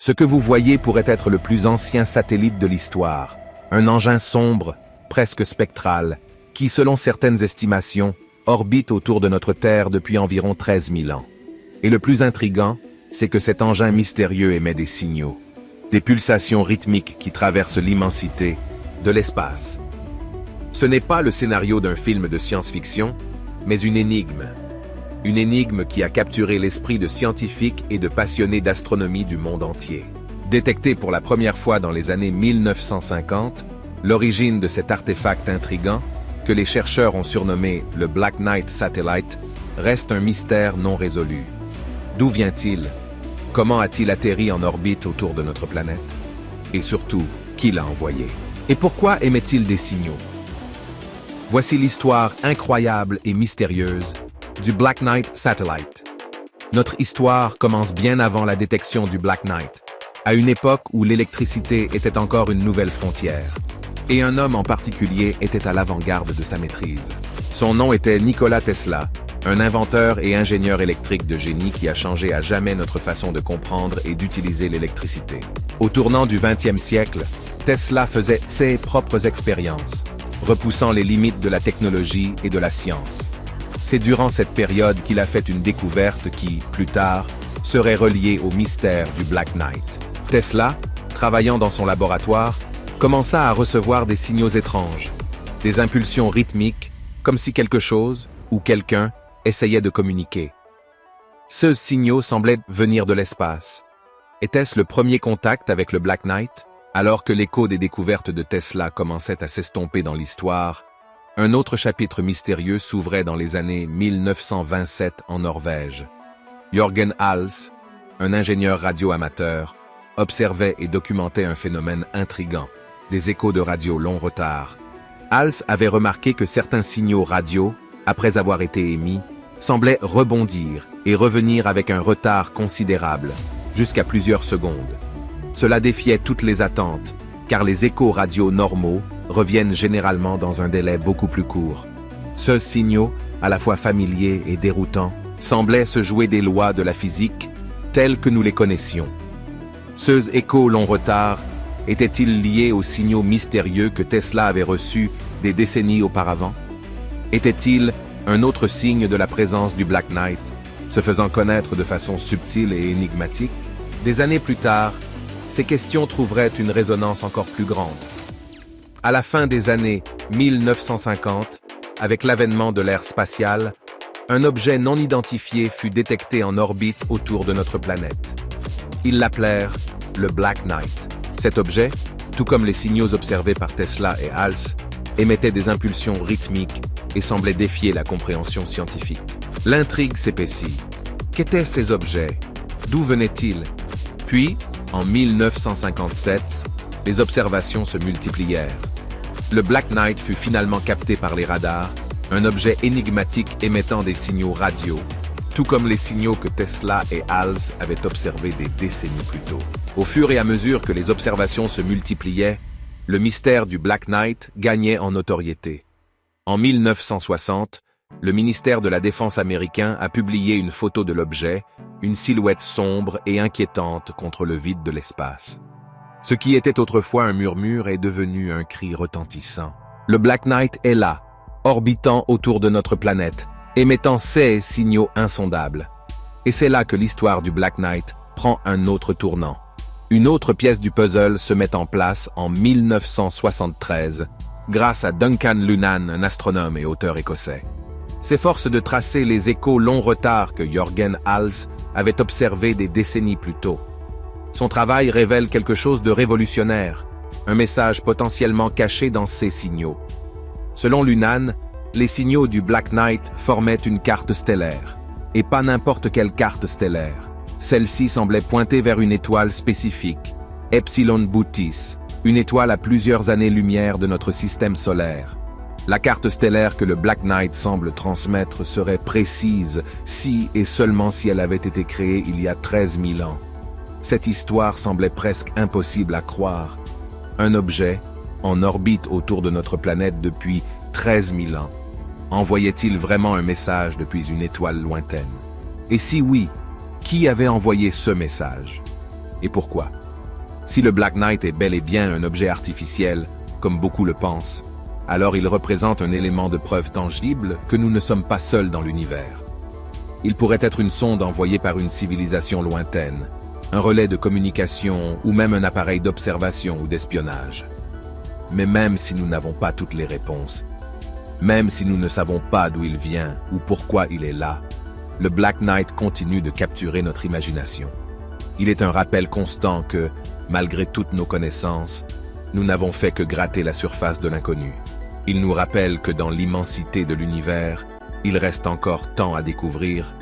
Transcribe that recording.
Ce que vous voyez pourrait être le plus ancien satellite de l'histoire, un engin sombre, presque spectral, qui, selon certaines estimations, orbite autour de notre Terre depuis environ 13 000 ans. Et le plus intriguant, c'est que cet engin mystérieux émet des signaux, des pulsations rythmiques qui traversent l'immensité de l'espace. Ce n'est pas le scénario d'un film de science-fiction, mais une énigme qui a capturé l'esprit de scientifiques et de passionnés d'astronomie du monde entier. Détecté pour la première fois dans les années 1950, l'origine de cet artefact intrigant, que les chercheurs ont surnommé le Black Knight Satellite, reste un mystère non résolu. D'où vient-il? Comment a-t-il atterri en orbite autour de notre planète? Et surtout, qui l'a envoyé? Et pourquoi émet-il des signaux? Voici l'histoire incroyable et mystérieuse du Black Knight Satellite. Notre histoire commence bien avant la détection du Black Knight, à une époque où l'électricité était encore une nouvelle frontière. Et un homme en particulier était à l'avant-garde de sa maîtrise. Son nom était Nikola Tesla, un inventeur et ingénieur électrique de génie qui a changé à jamais notre façon de comprendre et d'utiliser l'électricité. Au tournant du XXe siècle, Tesla faisait ses propres expériences, repoussant les limites de la technologie et de la science. C'est durant cette période qu'il a fait une découverte qui, plus tard, serait reliée au mystère du Black Knight. Tesla, travaillant dans son laboratoire, commença à recevoir des signaux étranges, des impulsions rythmiques, comme si quelque chose, ou quelqu'un, essayait de communiquer. Ces signaux semblaient venir de l'espace. Était-ce le premier contact avec le Black Knight? Alors que l'écho des découvertes de Tesla commençait à s'estomper dans l'histoire, un autre chapitre mystérieux s'ouvrait dans les années 1927 en Norvège. Jørgen Hals, un ingénieur radio amateur, observait et documentait un phénomène intrigant, des échos de radio long retard. Hals avait remarqué que certains signaux radio, après avoir été émis, semblaient rebondir et revenir avec un retard considérable, jusqu'à plusieurs secondes. Cela défiait toutes les attentes, car les échos radio normaux reviennent généralement dans un délai beaucoup plus court. Ce signaux, à la fois familiers et déroutants, semblaient se jouer des lois de la physique telles que nous les connaissions. Ces échos long retard étaient-ils liés aux signaux mystérieux que Tesla avait reçus des décennies auparavant? Était-il un autre signe de la présence du Black Knight, se faisant connaître de façon subtile et énigmatique? Des années plus tard, ces questions trouveraient une résonance encore plus grande. À la fin des années 1950, avec l'avènement de l'ère spatiale, un objet non identifié fut détecté en orbite autour de notre planète. Ils l'appelèrent le Black Knight. Cet objet, tout comme les signaux observés par Tesla et Hals, émettait des impulsions rythmiques et semblait défier la compréhension scientifique. L'intrigue s'épaissit. Qu'étaient ces objets? D'où venaient-ils? Puis, en 1957, les observations se multiplièrent. Le Black Knight fut finalement capté par les radars, un objet énigmatique émettant des signaux radio, tout comme les signaux que Tesla et Hals avaient observés des décennies plus tôt. Au fur et à mesure que les observations se multipliaient, le mystère du Black Knight gagnait en notoriété. En 1960, le ministère de la Défense américain a publié une photo de l'objet, une silhouette sombre et inquiétante contre le vide de l'espace. Ce qui était autrefois un murmure est devenu un cri retentissant. Le Black Knight est là, orbitant autour de notre planète, émettant ces signaux insondables. Et c'est là que l'histoire du Black Knight prend un autre tournant. Une autre pièce du puzzle se met en place en 1973, grâce à Duncan Lunan, un astronome et auteur écossais. S'efforce de tracer les échos long retard que Jørgen Hals avait observés des décennies plus tôt. Son travail révèle quelque chose de révolutionnaire, un message potentiellement caché dans ces signaux. Selon Lunan, les signaux du Black Knight formaient une carte stellaire, et pas n'importe quelle carte stellaire. Celle-ci semblait pointer vers une étoile spécifique, Epsilon Bootis, une étoile à plusieurs années-lumière de notre système solaire. La carte stellaire que le Black Knight semble transmettre serait précise si et seulement si elle avait été créée il y a 13 000 ans. Cette histoire semblait presque impossible à croire. Un objet, en orbite autour de notre planète depuis 13 000 ans, envoyait-il vraiment un message depuis une étoile lointaine? Et si oui, qui avait envoyé ce message? Et pourquoi? Si le Black Knight est bel et bien un objet artificiel, comme beaucoup le pensent, alors il représente un élément de preuve tangible que nous ne sommes pas seuls dans l'univers. Il pourrait être une sonde envoyée par une civilisation lointaine, un relais de communication ou même un appareil d'observation ou d'espionnage. Mais même si nous n'avons pas toutes les réponses, même si nous ne savons pas d'où il vient ou pourquoi il est là, le Black Knight continue de capturer notre imagination. Il est un rappel constant que, malgré toutes nos connaissances, nous n'avons fait que gratter la surface de l'inconnu. Il nous rappelle que dans l'immensité de l'univers, il reste encore tant à découvrir